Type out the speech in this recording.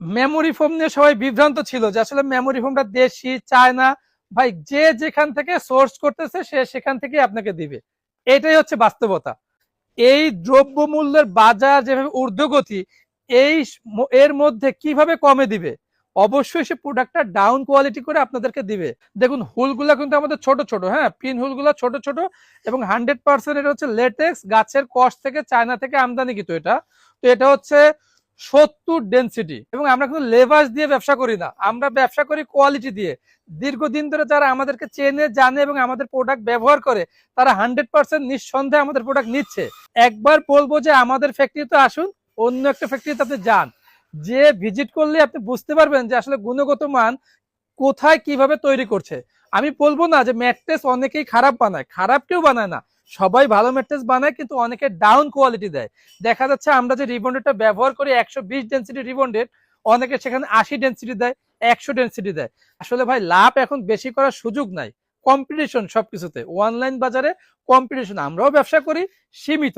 Memory foam নিয়ে সবাই বিভ্রান্ত ছিল যে আসলে মেমোরি ফোমটা দেশি চায়না। ভাই যে যেখান থেকে সোর্স করতেছে সে সেখান থেকে আপনাকে দিবে, এটাই হচ্ছে বাস্তবতা। এই দ্রব্যমূল্যের বাজার যেভাবে ঊর্ধ্বগতি, এই এর মধ্যে কিভাবে কমে দিবে? অবশ্যই সে প্রোডাক্টটা ডাউন কোয়ালিটি করে আপনাদেরকে দিবে। দেখুন হুলগুলা কিন্তু আমাদের ছোট ছোট, হ্যাঁ পিন হুলগুলা ছোট ছোট, এবং 100% এটা হচ্ছে লেটেক্স গাছের কষ থেকে চায়না থেকে আমদানি কিন্তু এটা। তো এটা হচ্ছে 70 ডেন্সিটি, এবং আমরা কিন্তু লেভাস দিয়ে ব্যবসা করি না, আমরা ব্যবসা করি কোয়ালিটি দিয়ে। দীর্ঘদিন ধরে যারা আমাদেরকে চেনে জানে এবং আমাদের প্রোডাক্ট ব্যবহার করে, তারা 100% নিঃসন্দেহে আমাদের প্রোডাক্ট নিচ্ছে। একবার বলবো যে আমাদের ফ্যাক্টরিতে আসুন, অন্য একটা ফ্যাক্টরিতে আপনি যান, যে ভিজিট করলে আপনি বুঝতে পারবেন যে আসলে গুণগত মান কোথায় কিভাবে তৈরি করছে। আমি বলবো না যে ম্যাট্রেস অনেকেই খারাপ বানায়, খারাপ কেউ বানায় না, সবাই ভালো ম্যাট্রেস বানায়, কিন্তু অনেকে ডাউন কোয়ালিটি দেয়। দেখা যাচ্ছে আমরা যে রিবন্ডেডটা ব্যবহার করি 120 ডেন্সিটি রিবন্ডেড, অনেকে সেখানে 80 ডেন্সিটি দেয়, 100 ডেন্সিটি দেয়। আসলে ভাই লাভ এখন বেশি করার সুযোগ নাই, কম্পিটিশন সবকিছুতে, অনলাইন বাজারে কম্পিটিশন। আমরাও ব্যবসা করি সীমিত।